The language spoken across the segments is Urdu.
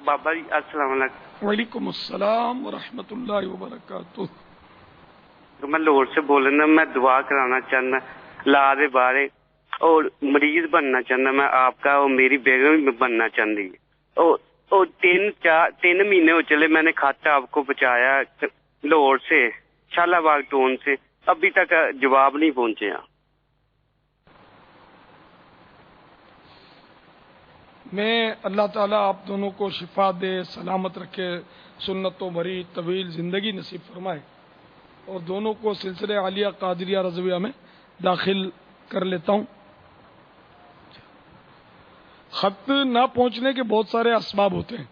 بابا جی السلام علیکم۔ وعلیکم السلام ورحمۃ اللہ وبرکاتہ۔ تو میں لاہور سے بول رہا، میں دعا کرانا چاہنا لا دے بارے اور مریض بننا چاہنا میں آپ کا، اور میری بیگم بھی بننا چاہتی ہے، اور 3 مہینے ہو چلے میں نے کھاتا آپ کو بچایا لاہور سے شالا باغ ٹون سے، ابھی تک جواب نہیں پہنچے۔ میں اللہ تعالیٰ آپ دونوں کو شفا دے، سلامت رکھے، سنتوں بھری طویل زندگی نصیب فرمائے، اور دونوں کو سلسلہ عالیہ قادریہ رضویہ میں داخل کر لیتا ہوں۔ خط نہ پہنچنے کے بہت سارے اسباب ہوتے ہیں،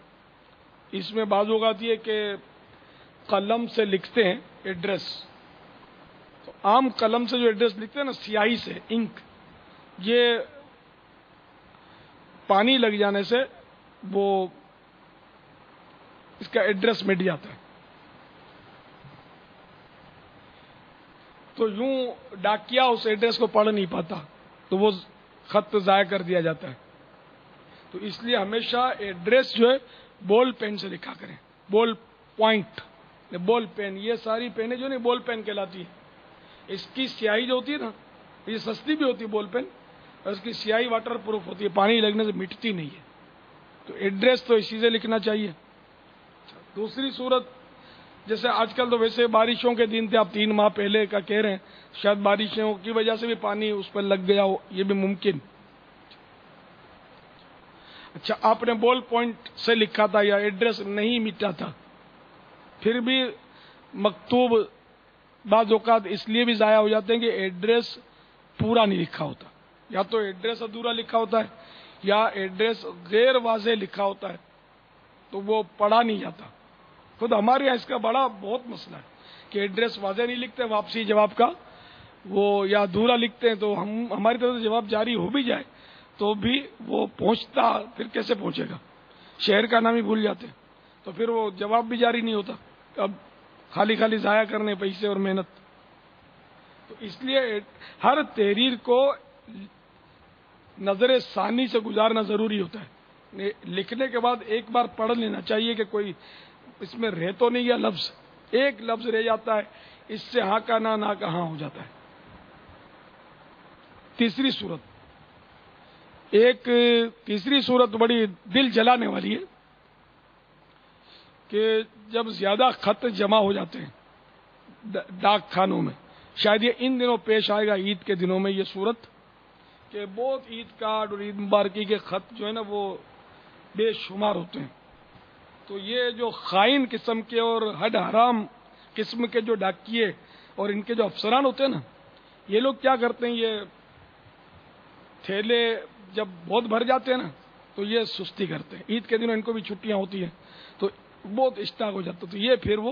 اس میں بعض اوقات یہ کہ قلم سے لکھتے ہیں ایڈریس، تو عام قلم سے جو ایڈریس لکھتے ہیں نا، سیاہی سے، انک، یہ پانی لگ جانے سے وہ اس کا ایڈریس مٹ جاتا ہے، تو یوں ڈاکیا اس ایڈریس کو پڑھ نہیں پاتا، تو وہ خط ضائع کر دیا جاتا ہے۔ تو اس لیے ہمیشہ ایڈریس جو ہے بال پین سے لکھا کریں، بال پوائنٹ، بال پین، یہ ساری پینیں جو نہیں بال پین کہلاتی ہے، اس کی سیاہی جو ہوتی ہے نا، یہ سستی بھی ہوتی ہے بال پین، اور اس کی سیاہی واٹر پروف ہوتی ہے، پانی لگنے سے مٹتی نہیں ہے، تو ایڈریس تو اسی سے لکھنا چاہیے۔ دوسری صورت، جیسے آج کل تو ویسے بارشوں کے دن تھے، آپ 3 ماہ پہلے کا کہہ رہے ہیں، شاید بارشوں کی وجہ سے بھی پانی اس پر لگ گیا ہو، یہ بھی ممکن۔ اچھا، آپ نے بال پوائنٹ سے لکھا تھا یا ایڈریس نہیں مٹا تھا، پھر بھی مکتوب بعض اوقات اس لیے بھی ضائع ہو جاتے ہیں کہ ایڈریس پورا نہیں لکھا ہوتا، یا تو ایڈریس ادھورا لکھا ہوتا ہے یا ایڈریس غیر واضح لکھا ہوتا ہے، تو وہ پڑھا نہیں جاتا۔ خود ہمارے یہاں اس کا بڑا بہت مسئلہ ہے کہ ایڈریس واضح نہیں لکھتے، واپسی جواب کا وہ یا ادھورا لکھتے ہیں، تو ہماری طرف سے جواب جاری ہو بھی جائے تو بھی وہ پہنچتا پھر کیسے پہنچے گا، شہر کا نام ہی بھول جاتے، تو پھر وہ جواب بھی جاری نہیں ہوتا، اب خالی خالی ضائع کرنے پیسے اور محنت۔ تو اس لیے ہر تحریر کو نظر ثانی سے گزارنا ضروری ہوتا ہے، لکھنے کے بعد ایک بار پڑھ لینا چاہیے کہ کوئی اس میں رہ تو نہیں گیا لفظ، ایک لفظ رہ جاتا ہے، اس سے ہاں کا نہ کا ہاں ہو جاتا ہے۔ تیسری صورت بڑی دل جلانے والی ہے کہ جب زیادہ خط جمع ہو جاتے ہیں ڈاک خانوں میں، شاید یہ ان دنوں پیش آئے گا، عید کے دنوں میں یہ صورت، کہ بہت عید کارڈ اور عید مبارکی کے خط جو ہے نا وہ بے شمار ہوتے ہیں، تو یہ جو خائن قسم کے اور ہڈ حرام قسم کے جو ڈاکیے اور ان کے جو افسران ہوتے ہیں نا، یہ لوگ کیا کرتے ہیں، یہ تھیلے جب بہت بھر جاتے ہیں نا تو یہ سستی کرتے ہیں، عید کے دنوں ان کو بھی چھٹیاں ہوتی ہیں تو بہت اسٹاک ہو جاتا، تو یہ پھر وہ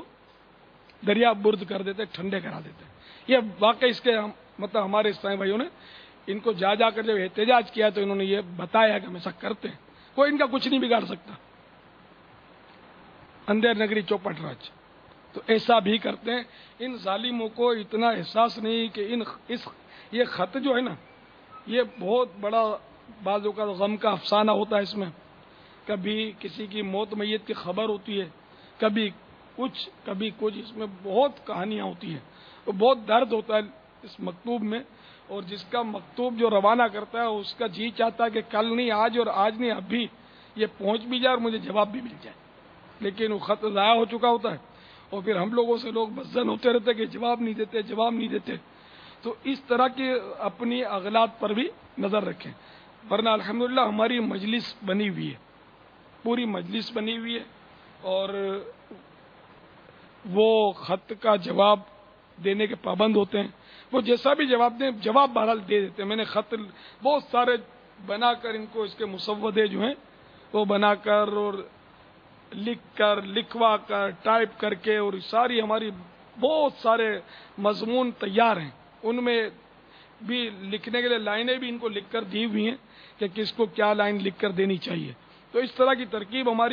دریا برد کر دیتے، ٹھنڈے کرا دیتے۔ یہ واقعی اس کے مطلب ہمارے اسلامی بھائیوں نے ان کو جا کر جب احتجاج کیا تو انہوں نے یہ بتایا کہ ہم ایسا کرتے ہیں، کوئی ان کا کچھ نہیں بگاڑ سکتا، اندھیر نگری چوپٹ راج، تو ایسا بھی کرتے ہیں۔ ان ظالموں کو اتنا احساس نہیں کہ یہ خط جو ہے نا، یہ بہت بڑا بعض اوقات غم کا افسانہ ہوتا ہے، اس میں کبھی کسی کی موت میت کی خبر ہوتی ہے، کبھی کچھ، اس میں بہت کہانیاں ہوتی ہیں، تو بہت درد ہوتا ہے اس مکتوب میں، اور جس کا مکتوب جو روانہ کرتا ہے اس کا جی چاہتا ہے کہ کل نہیں آج، اور آج نہیں ابھی یہ پہنچ بھی جائے اور مجھے جواب بھی مل جائے، لیکن وہ خط ضائع ہو چکا ہوتا ہے، اور پھر ہم لوگوں سے لوگ بزن ہوتے رہتے کہ جواب نہیں دیتے۔ تو اس طرح کی اپنی اغلاط پر بھی نظر رکھیں، ورنہ الحمدللہ ہماری مجلس بنی ہوئی ہے، پوری مجلس بنی ہوئی ہے، اور وہ خط کا جواب دینے کے پابند ہوتے ہیں، وہ جیسا بھی جواب دیں، جواب بہرحال دے دیتے ہیں۔ میں نے خط بہت سارے بنا کر ان کو اس کے مسودے جو ہیں وہ بنا کر اور لکھوا کر ٹائپ کر کے، اور ساری ہماری بہت سارے مضمون تیار ہیں، ان میں بھی لکھنے کے لیے لائنیں بھی ان کو لکھ کر دی ہوئی ہیں کہ کس کو کیا لائن لکھ کر دینی چاہیے، تو اس طرح کی ترکیب ہماری